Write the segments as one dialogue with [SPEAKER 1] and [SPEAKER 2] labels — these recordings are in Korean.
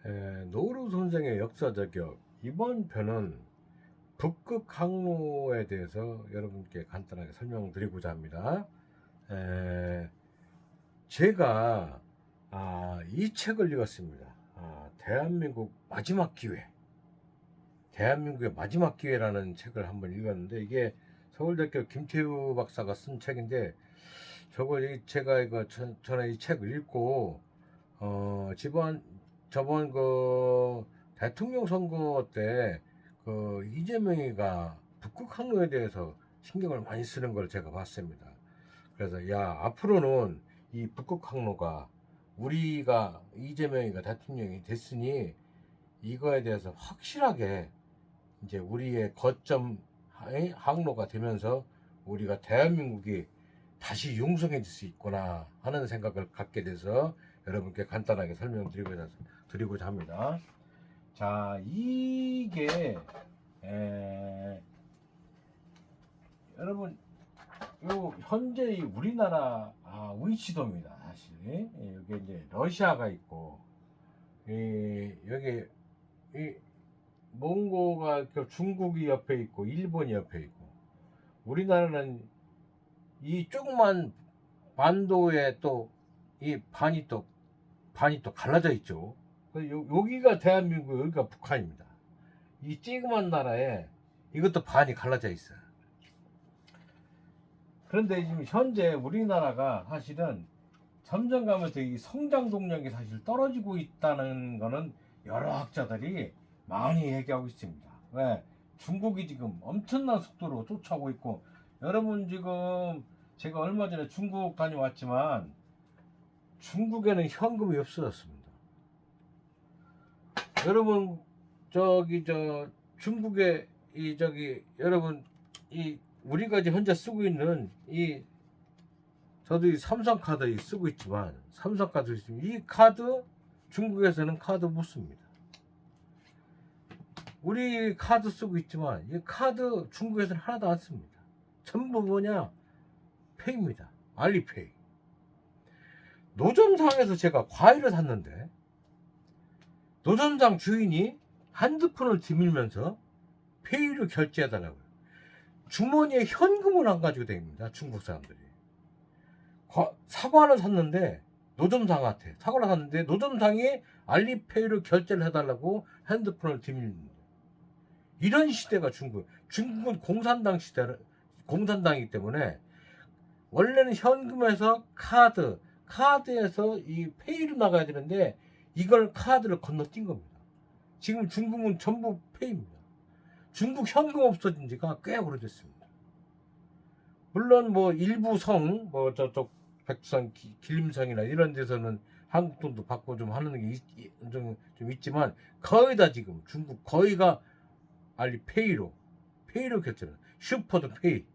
[SPEAKER 1] 노루 선생의 역사저격 이번 편은 북극 항로에 대해서 여러분께 간단하게 설명드리고자 합니다. 제가 이 책을 읽었습니다. 대한민국 마지막 기회, 대한민국의 마지막 기회라는 책을 한번 읽었는데, 이게 서울대학교 김태우 박사가 쓴 책인데, 제가 전에 이 책을 읽고 저번 그 대통령 선거 때 그 이재명이가 북극 항로에 대해서 신경을 많이 쓰는 걸 제가 봤습니다. 그래서 앞으로는 이 북극 항로가, 우리가 이재명이가 대통령이 됐으니 이거에 대해서 확실하게 이제 우리의 거점 항로가 되면서 우리가 대한민국이 다시 융성해질 수 있구나 하는 생각을 갖게 돼서 여러분께 간단하게 설명드리고자 합니다. 자, 이게 여러분 요 현재 우리나라 위치도입니다. 사실 여기 이제 러시아가 있고, 여기 몽고가 중국이 옆에 있고 일본이 옆에 있고, 우리나라는 이 조그만 반도에 또 이 반이 또 갈라져 있죠. 여기가 대한민국, 여기가 북한입니다. 이 찌그만 나라에 이것도 반이 갈라져 있어요. 그런데 지금 현재 우리나라가 사실은 점점 가면서 이 성장 동력이 사실 떨어지고 있다는 거는 여러 학자들이 많이 얘기하고 있습니다. 왜? 중국이 지금 엄청난 속도로 쫓아오고 있고, 여러분 지금 제가 얼마 전에 중국 다녀왔지만 중국에는 현금이 없어졌습니다. 여러분 중국에 여러분 우리가 지금 현재 쓰고 있는 저도 이 삼성카드 쓰고 있지만, 이 카드 중국에서는 카드 못 씁니다. 우리 카드 쓰고 있지만 이 카드 중국에서는 하나도 안 씁니다. 전부 뭐냐? 페이입니다. 알리페이. 노점상에서 제가 과일을 샀는데 노점상 주인이 핸드폰을 뒤밀면서 페이로 결제해달라고요. 주머니에 현금을 안 가지고 다닙니다. 중국 사람들이. 사과를 샀는데 노점상이 알리페이로 결제를 해달라고 핸드폰을 뒤밀는, 이런 시대가 중국은 공산당이기 때문에 원래는 현금에서 카드에서 이 페이로 나가야 되는데 이걸 카드를 건너뛴 겁니다. 지금 중국은 전부 페이입니다. 중국 현금 없어진 지가 꽤 오래됐습니다. 물론 뭐 일부 저쪽 백두산 길림성이나 이런 데서는 한국 돈도 받고 좀 하는 게 좀 있지만, 거의 다 지금 중국 거의가 알리페이로 결제를. 슈퍼도 페이.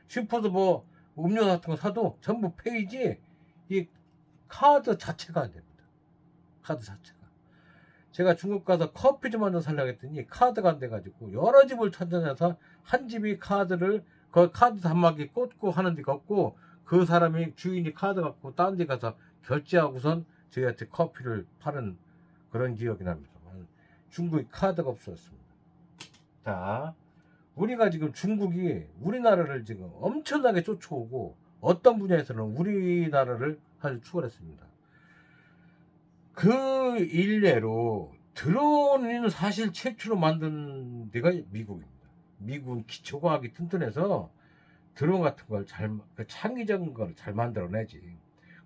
[SPEAKER 1] 슈퍼도 뭐 음료 같은 거 사도 전부 페이지, 이 카드 자체가 안 됩니다. 카드 자체가. 제가 중국 가서 커피 좀 한잔 살려고 했더니 카드가 안 돼가지고 여러 집을 찾아내서 한 집이 카드 단말기 꽂고 하는 데가 없고, 그 사람이 주인이 카드 갖고 딴 데 가서 결제하고선 저희한테 커피를 파는 그런 기억이 납니다. 중국이 카드가 없었습니다. 자, 우리가 지금 중국이 우리나라를 지금 엄청나게 쫓아오고, 어떤 분야에서는 우리나라를 사실 추월했습니다. 그 일례로 드론은 사실 최초로 만든 데가 미국입니다. 미국은 기초과학이 튼튼해서 드론 같은 걸 창의적인 걸 잘 만들어내지.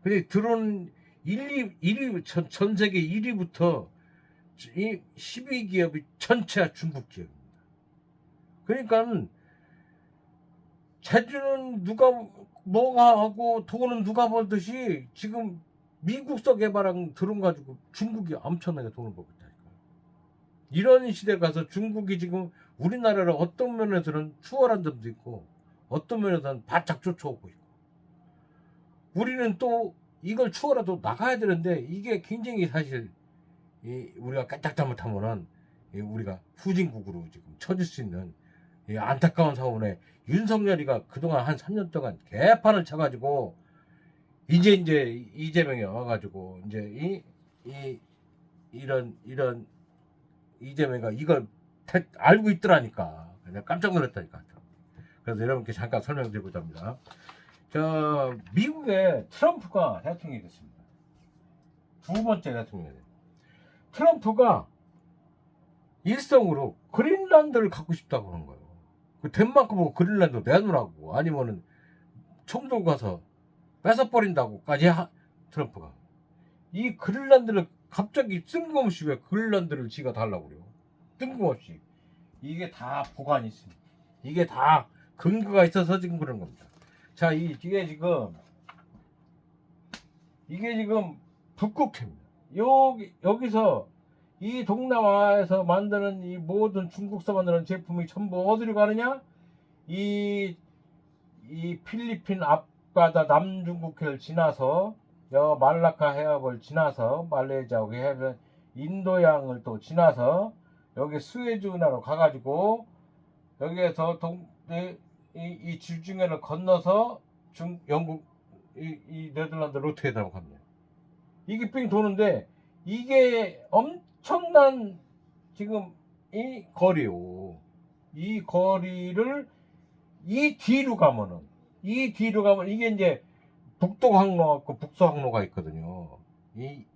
[SPEAKER 1] 근데 드론 전 세계 1위부터 이 12기업이 전체가 중국 기업입니다. 그러니까 재주는 누가 뭐가 하고 돈은 누가 벌듯이 지금 미국서 개발한 드론 가지고 중국이 엄청나게 돈을 벌고 있다니까요. 이런 시대에 가서 중국이 지금 우리나라를 어떤 면에서는 추월한 점도 있고, 어떤 면에서는 바짝 쫓아오고 있고, 우리는 또 이걸 추월해도 나가야 되는데, 이게 굉장히 사실 우리가 까딱 잘못하면은 우리가 후진국으로 지금 처질 수 있는 안타까운 상황에, 윤석열이가 그동안 한 3년 동안 개판을 쳐가지고 이제 이재명이 와가지고 이제 이런 이재명이가 이걸 알고 있더라니까. 내가 깜짝 놀랐다니까. 그래서 여러분께 잠깐 설명드리고자 합니다. 저 미국의 트럼프가 대통령이 됐습니다. 두 번째 대통령이. 트럼프가 일성으로 그린란드를 갖고 싶다고 하는 거예요. 그 덴마크 보고 그린란드 내놓으라고, 아니면은 총독 가서 뺏어버린다고까지 트럼프가. 이 그린란드를 갑자기 뜬금없이 왜 그린란드를 지가 달라고 그래요? 뜬금없이. 이게 다 보관이 있습니다. 이게 다 근거가 있어서 지금 그런 겁니다. 자, 이게 지금 북극해입니다. 여기서 이 동남아에서 만드는 이 모든 중국서 만드는 제품이 전부 어디로 가느냐? 이 필리핀 앞바다 남중국해를 지나서 말라카 해협을 지나서 말레이시아하고 해협 인도양을 또 지나서 여기 스웨즈 운하로 가가지고 여기에서 이 지중해를 건너서 영국 이 네덜란드 로테르담 갑니다. 이게 삥 도는데 이게 엄청난 지금 이 거리요. 이 거리를 이 뒤로 가면 이게 이제 북동 항로가 있고 북서 항로가 있거든요. 이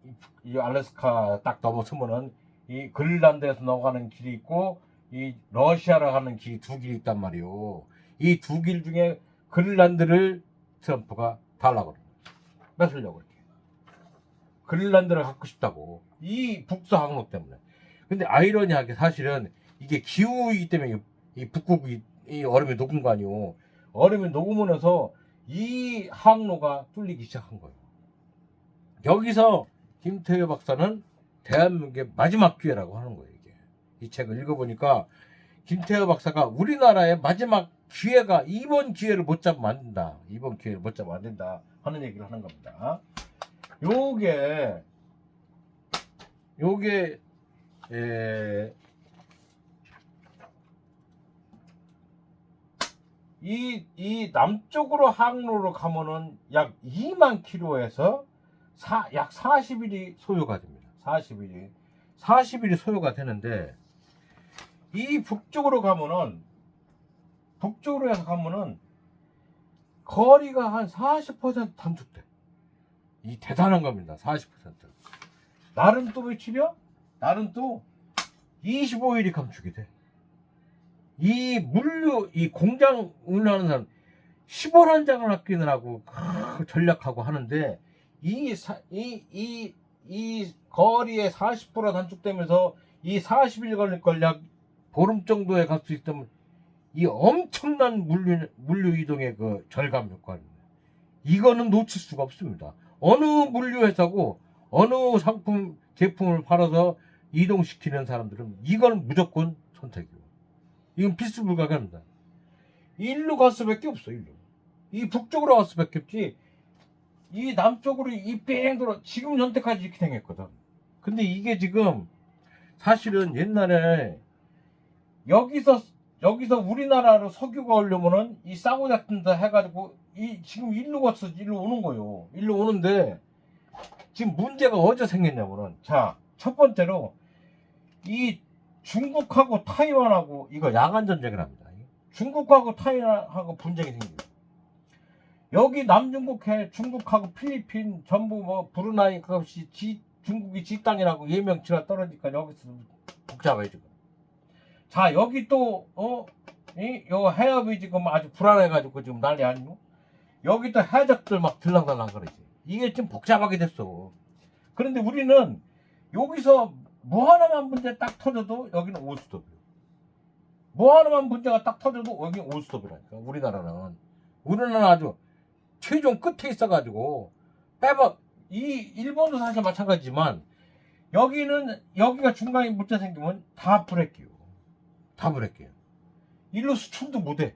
[SPEAKER 1] 알래스카 딱 넘어서면은 이 그린란드에서 넘어가는 길이 있고 이 러시아로 가는 길이 두 길이 있단 말이요. 이 두 길 중에 그린란드를 트럼프가 달라고 그래요. 뺏으려고 이렇게. 그린란드를 갖고 싶다고. 이 북서 항로 때문에. 근데 아이러니하게 사실은 이게 기후이기 때문에 이 북극이 이 얼음이 녹은 거 아니오. 얼음이 녹으면서 이 항로가 뚫리기 시작한 거예요. 여기서 김태효 박사는 대한민국의 마지막 기회라고 하는 거예요. 이게. 이 책을 읽어보니까 김태효 박사가 우리나라의 마지막 기회가 이번 기회를 못 잡으면 안 된다. 이번 기회를 못 잡으면 안 된다 하는 얘기를 하는 겁니다. 요게 이 남쪽으로 항로로 가면은 약 2만 킬로에서 약 40일이 소요가 됩니다. 40일이 소요가 되는데 이 북쪽으로 해서 가면은 거리가 한 40% 단축돼. 이 대단한 겁니다. 40%. 날은 또 며칠이야? 날은 또 25일이 감축이 돼. 이 공장 운영하는 사람 10원 한 장을 아끼느라고 전략하고 하는데 이 거리에 40% 단축되면서 이 40일 걸릴 걸 약 보름 정도에 갈 수 있다면 이 엄청난 물류 이동의 그 절감 효과입니다. 이거는 놓칠 수가 없습니다. 어느 물류 회사고 어느 제품을 팔아서 이동시키는 사람들은 이건 무조건 선택이고. 이건 필수 불가합니다. 일로 갈 수밖에 없어. 일로. 이 북쪽으로 갈 수밖에 없지. 이 남쪽으로 이 뺑 돌아. 지금 현대까지 이렇게 생겼거든. 근데 이게 지금 사실은 옛날에 여기서 우리나라로 석유가 오려면은 이 사우디 같은 데 해가지고 지금 일로 오는 거예요. 일로 오는데 지금 문제가 어디서 생겼냐면은, 자, 첫 번째로 이 중국하고 타이완하고 이거 야간 전쟁을 합니다. 중국하고 타이완하고 분쟁이 생겨요. 여기 남중국해 중국하고 필리핀 전부 뭐 브루나이 그것이 중국이 지 땅이라고 예명치가 떨어지니까 여기서 복잡해 지금. 자, 여기 또 요 해협이 지금 아주 불안해가지고 지금 난리 아니고 여기 또 해적들 막 들락달락 그러지. 이게 좀 복잡하게 됐어. 그런데 우리는 여기서 뭐 하나만 문제 딱 터져도 여기는 올스톱이에요. 뭐 하나만 문제가 딱 터져도 여기는 올스톱이라니까. 우리나라는 아주 최종 끝에 있어가지고 이 일본도 사실 마찬가지지만 여기가 중간에 문제 생기면 다 브레이크요. 일로 수출도 못해.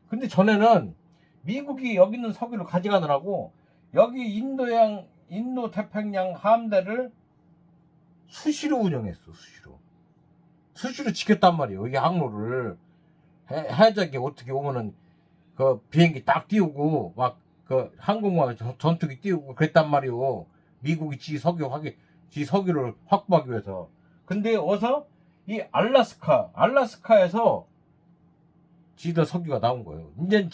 [SPEAKER 1] 근데 전에는 미국이 여기 있는 석유를 가져가느라고 여기 인도 태평양 함대를 수시로 운영했어. 수시로 지켰단 말이에요. 이 항로를 해적이 어떻게 오면은 그 비행기 딱 띄우고 막 그 항공모함 전투기 띄우고 그랬단 말이에요. 미국이 지 석유 지 석유를 확보하기 위해서. 근데 어서 이 알라스카에서 지들 석유가 나온 거예요. 이제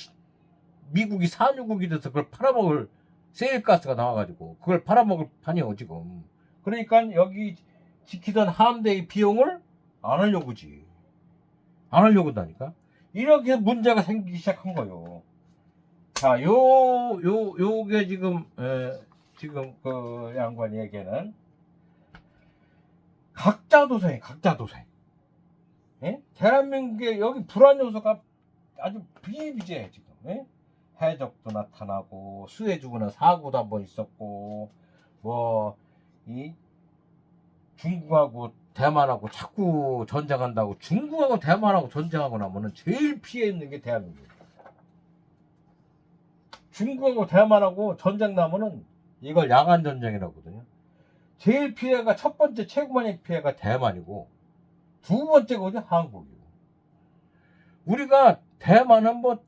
[SPEAKER 1] 미국이 산유국이 돼서 그걸 팔아먹을 세일가스가 나와가지고 그걸 팔아먹을 판이요 지금. 그러니까 여기 지키던 함대의 비용을 안 하려고지. 안 하려고 한다니까. 이렇게 문제가 생기기 시작한 거예요. 자, 요게 지금 지금 그 양반 얘기는 각자 도생. 예? 대한민국에 여기 불안 요소가 아주 비일비재해 지금. 예? 해적도 나타나고 수해주구나 사고도 한번 있었고 뭐 이 중국하고 대만하고 자꾸 전쟁한다고. 중국하고 대만하고 전쟁하고 나면은 제일 피해 있는 게 대한민국이에요. 중국하고 대만하고 전쟁 나면은 이걸 야간 전쟁이라고 하거든요. 제일 피해가 첫 번째 최고만의 피해가 대만이고 두 번째가 어디 한국이고. 우리가 대만은 뭐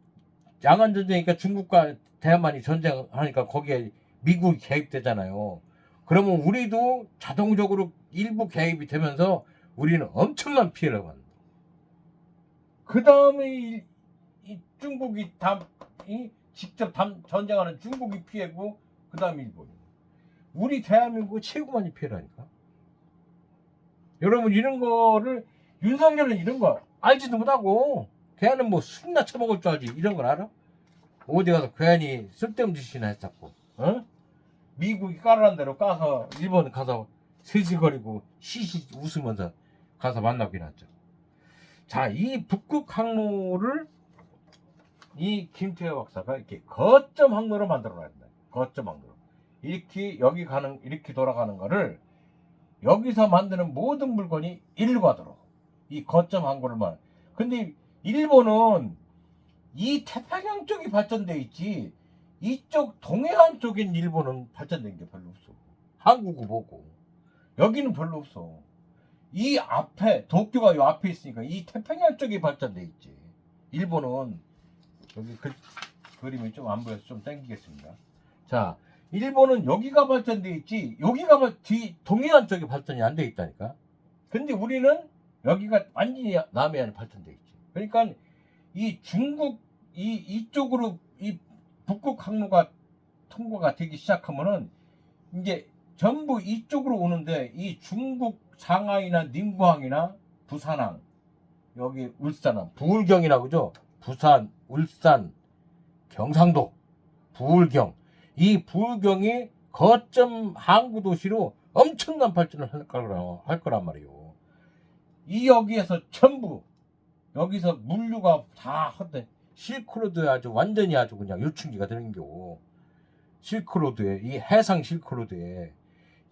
[SPEAKER 1] 야간 전쟁이니까 중국과 대만이 전쟁하니까 거기에 미국이 개입되잖아요. 그러면 우리도 자동적으로 일부 개입이 되면서 우리는 엄청난 피해를 받는다. 그 다음에 이 중국이 직접 전쟁하는 중국이 피해고 그 다음에 일본이. 우리 대한민국 최고 많이 피해라니까. 여러분 이런 거를 윤석열은 이런 거 알지도 못하고 걔는 뭐 술이나 처먹을 줄 알지. 이런 걸 알아? 어디 가서 괜히 쓸데없는 짓이나 했었고. 어? 미국이 까라는 대로 까서 일본 가서 슬슬거리고 시시 웃으면서 가서 만나긴 하죠. 자, 이 북극 항로를 이 김태호 박사가 이렇게 거점 항로로 만들어 놔야 된다. 거점 항로. 이렇게 돌아가는 거를 여기서 만드는 모든 물건이 일로 가도록 이 거점 항로를만. 근데 일본은 이 태평양 쪽이 발전돼 있지 이쪽 동해안 쪽인 일본은 발전된 게 별로 없어. 한국은 뭐고 여기는 별로 없어. 이 앞에 도쿄가 요 앞에 있으니까 이 태평양 쪽이 발전돼 있지. 일본은 여기 그림이 좀 안 보여서 좀 당기겠습니다. 자, 일본은 여기가 발전돼 있지 여기가 뒤 동해안 쪽이 발전이 안 돼 있다니까. 근데 우리는 여기가 완전히 남해안이 발전돼 있지. 그러니까 이 중국 이쪽으로 이 북극 항로가 통과가 되기 시작하면은 이제 전부 이쪽으로 오는데 이 중국 상하이나 닝구항이나 부산항 여기 울산항 부울경이라고 그죠? 부산, 울산, 경상도, 부울경. 이 부울경이 거점 항구 도시로 엄청난 발전을 할 거란 말이에요. 이 여기에서 전부 여기서 물류가 다 헛돼. 실크로드에 아주 완전히 아주 그냥 요충지가 되는 겨. 실크로드에 이 해상 실크로드에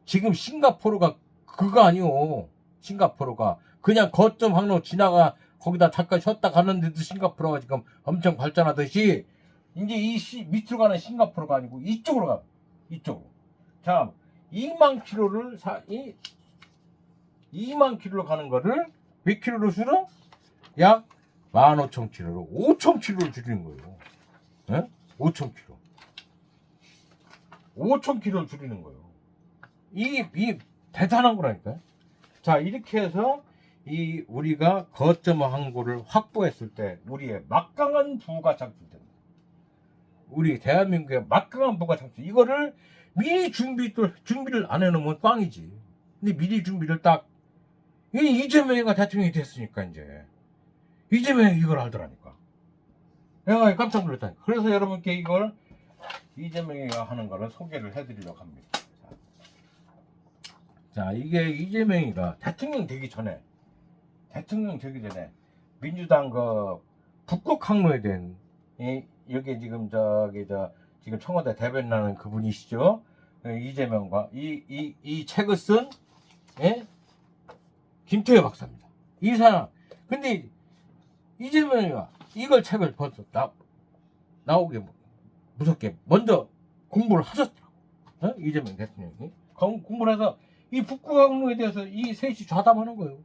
[SPEAKER 1] 지금 싱가포르가 그거 아니오. 싱가포르가 그냥 거점 항로 지나가 거기다 잠깐 쉬었다 가는데도 싱가포르가 지금 엄청 발전하듯이 이제 이 밑으로 가는 싱가포르가 아니고 이쪽으로 가. 이쪽으로. 자, 2만 킬로를 2만 킬로로 가는 거를 몇 킬로로 줄여? 약 15,000킬로로 5,000킬로를 줄이는 거예요. 네? 5,000킬로. 5,000킬로를 줄이는 거예요. 이 대단한 거라니까요. 자, 이렇게 해서 우리가 거점 항구를 확보했을 때 우리의 막강한 부가 창출됩니다. 우리 대한민국의 막강한 부가 창출. 이거를 미리 준비를 안 해놓으면 꽝이지. 근데 미리 준비를 딱 이재명이가 대통령이 됐으니까 이제 이재명이 이걸 알더라니까. 내가 깜짝 놀랐다니까. 그래서 여러분께 이걸 이재명이가 하는 거를 소개를 해드리려고 합니다. 자, 이게 이재명이가 대통령 되기 전에 민주당 그 북극 항로에 대한 여기 지금 지금 청와대 대변인하는 그분이시죠. 이재명과 이 책을 쓴 김태호 박사입니다. 이 사람. 근데 이재명이가 이걸 책을 벌써 나오게 무섭게 먼저 공부를 하셨더라고. 이재명 대통령이 공부를 해서 이 북극 항로에 대해서 이 셋이 좌담하는 거예요.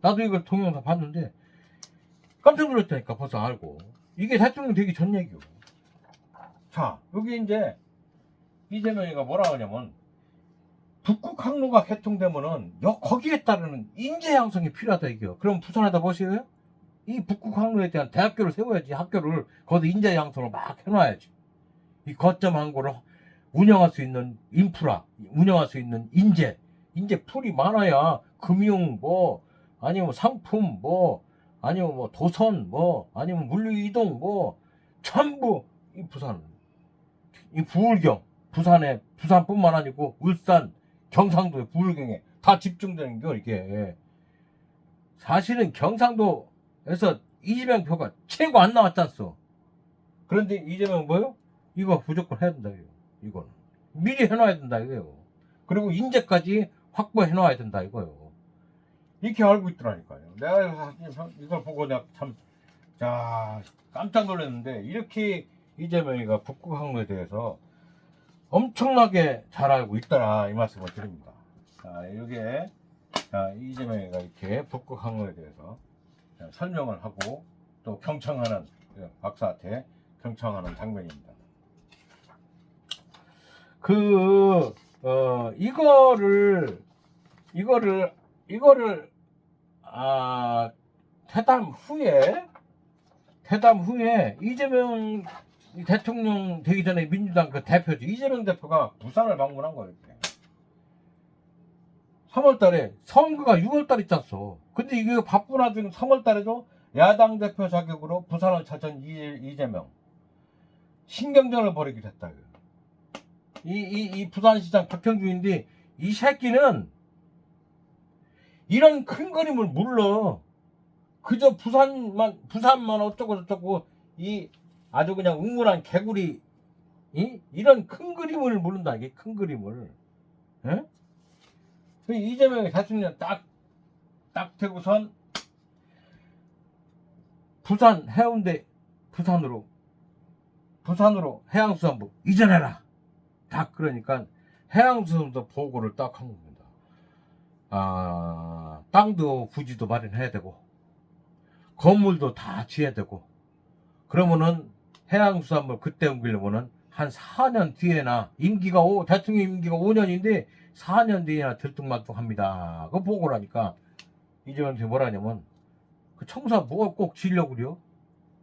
[SPEAKER 1] 나도 이걸 동영상 봤는데 깜짝 놀랐다니까. 벌써 알고. 이게 대통령 되기 전 얘기요. 자, 여기 이제 이재명이가 뭐라 하냐면 북극 항로가 개통되면은 거기에 따르는 인재 양성이 필요하다 이게요. 그럼 부산에다 보세요. 이 북극 항로에 대한 대학교를 세워야지. 학교를 거기 인재 양성을 막 해놔야지. 이 거점 항구를 운영할 수 있는 인프라, 운영할 수 있는 인재 풀이 많아야 금융 뭐 아니면 상품 뭐 아니면 뭐 도선 뭐 아니면 물류 이동 뭐 전부 이 부산, 이 부울경, 부산뿐만 아니고 울산, 경상도의 부울경에 다 집중되는 게 이게. 사실은 경상도에서 이재명 표가 최고 안 나왔잖소. 그런데 이재명 뭐요? 이거 무조건 해야 된다 이거. 이거는 미리 해놔야 된다 이거요. 그리고 인재까지 확보해 놔야 된다 이거요. 이렇게 알고 있더라니까요. 내가 이걸 보고 내가 참 깜짝 놀랐는데, 이렇게 이재명이가 북극 항로에 대해서 엄청나게 잘 알고 있더라 이 말씀을 드립니다. 이게 이재명이가 이렇게 북극 항로에 대해서 설명을 하고 또 경청하는, 박사한테 경청하는 장면입니다. 이거를 퇴담 후에 이재명 대통령 되기 전에 민주당 그 대표죠. 이재명 대표가 부산을 방문한 거예요. 3월달에 선거가 6월달 있잖소. 근데 이게 바쁜 와중에 3월달에도 야당 대표 자격으로 부산을 찾은 이재명 신경전을 벌이게 됐다. 이 부산시장 박형준인데, 이 새끼는 이런 큰 그림을 몰라. 그저 부산만 어쩌고 저쩌고 이 아주 그냥 웅물한 개구리, 이런 큰 그림을 모른다. 이게 큰 그림을. 에? 이재명이 대통령 딱 되고선 부산 해운대 부산으로 해양수산부 이전해라. 딱 그러니까 해양수산부 보고를 딱 한 겁니다. 땅도 부지도 마련해야 되고 건물도 다 지어야 되고, 그러면은 해양수산부 그때 옮기려면은 한 4년 뒤에나 대통령 임기가 5년인데 4년 뒤에나 들뚱말뚱합니다. 그 보고를 하니까 이재명이 뭐라 하냐면, 그 청사 뭐가 꼭 지려고 그래요?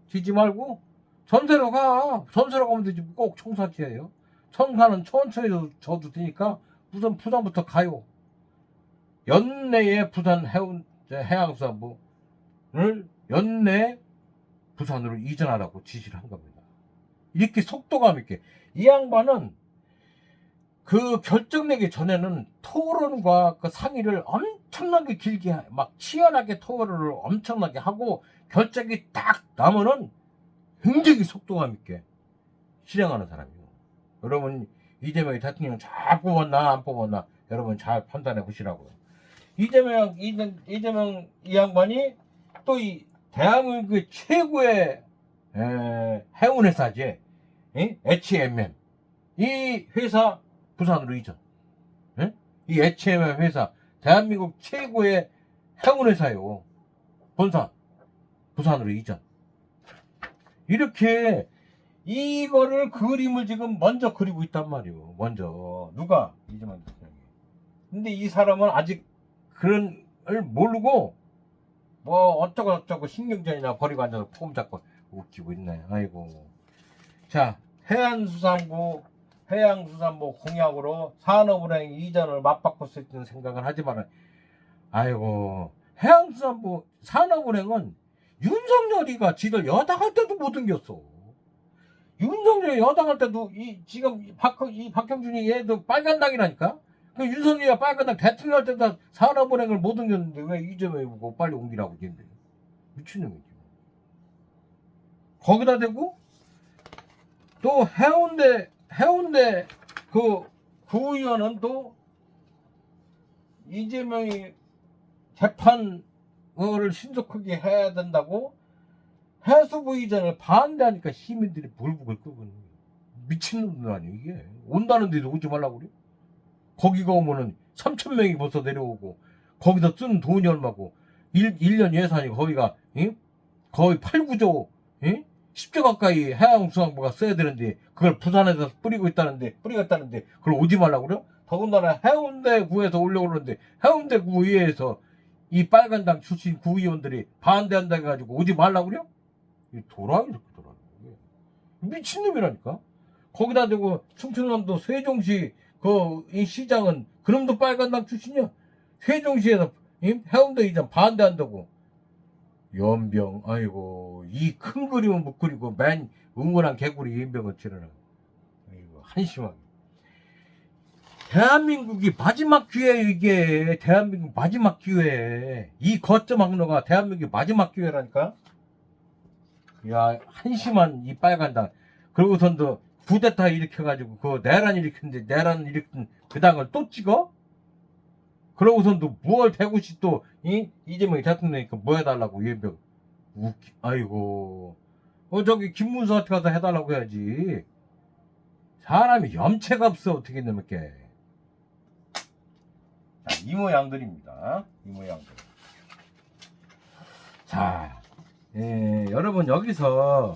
[SPEAKER 1] 지지 말고 전세로 가면 되지. 꼭 청사 지어요. 청사는 천천히 져도 되니까 우선 부산부터 가요. 연내에 부산 해양수산부를 연내 부산으로 이전하라고 지시를 한 겁니다. 이렇게 속도감 있게. 이 양반은 그 결정 내기 전에는 토론과 그 상의를 엄청나게 길게, 막 치열하게 토론을 엄청나게 하고 결정이 딱 나면은 굉장히 속도감 있게 실행하는 사람이에요. 여러분, 이재명이 대통령 잘 뽑았나 안 뽑았나 여러분 잘 판단해 보시라고요. 이재명 이 양반이 또 이 대한민국의 최고의 해운회사지, H&M 이 회사 부산으로 이전. 이 H&M 회사 대한민국 최고의 해운회사요. 본사 부산으로 이전. 이렇게 이거를 그림을 지금 먼저 그리고 있단 말이에요. 먼저 누가? 이재명 대통령이. 근데 이 사람은 아직 그런 걸 모르고 뭐 어쩌고 신경전이나 버리고 앉아서 폼 잡고 웃기고 있네. 아이고. 자, 해양수산부 공약으로 산업은행 이전을 맞바꿀 수 있다는 생각을 하지만, 아이고, 해양수산부 산업은행은 윤석열이가 지들 여당할 때도 못 옮겼어. 윤석열이 여당할 때도 지금 박형준이 얘도 빨간당이라니까. 그 윤석열이가 빨간당 대통령 할 때도 산업은행을 못 옮겼는데 왜 이재명이 보고 빨리 옮기라고 했는데. 미친놈이지. 거기다 대고 또 해운대 그 구의원은 또 이재명이 재판을 신속하게 해야 된다고 해수부 이전을 반대하니까 시민들이 불북을 끄거든요. 미친놈들 아니에요 이게. 온다는데도 오지 말라고 그래. 거기가 오면은 3,000명이 벌써 내려오고 거기서 쓴 돈이 얼마고 1년 예산이 거기가 거의 8, 9조 10조 가까이 해양수산부가 써야 되는데 그걸 부산에서 뿌리겠다는데 그걸 오지 말라고 그래요? 더군다나 해운대 구에서 오려고 그러는데 해운대 구 의회에서 이 빨간당 출신 구의원들이 반대한다 해가지고 오지 말라고 그래요? 이 도라이 이렇게 도라이. 미친놈이라니까. 거기다 대고 충청남도 세종시 이 시장은 그놈도 빨간당 출신이야. 세종시에서 해운대 이장 반대한다고. 연병 아이고 이 큰 그림은 못 그리고 맨 응원한 개구리 연병을 치르는. 아이고 한심하게. 대한민국이 마지막 기회에 이게 대한민국 마지막 기회. 이 거점 항로가 대한민국의 마지막 기회라니까. 야 한심한 이 빨간당. 그러고선도 쿠데타 일으켜가지고 그 내란 일으켰는데 내란 일으킨 그 당을 또 찍어? 그러고선도 무얼 대구시 또 이재명이 대통령이니까 뭐 해달라고 연병. 아이고 저기 김문수한테 가서 해달라고 해야지. 사람이 염체가 없어 어떻게 놈을게. 자, 이 모양들입니다. 이 모양들. 자, 여러분 여기서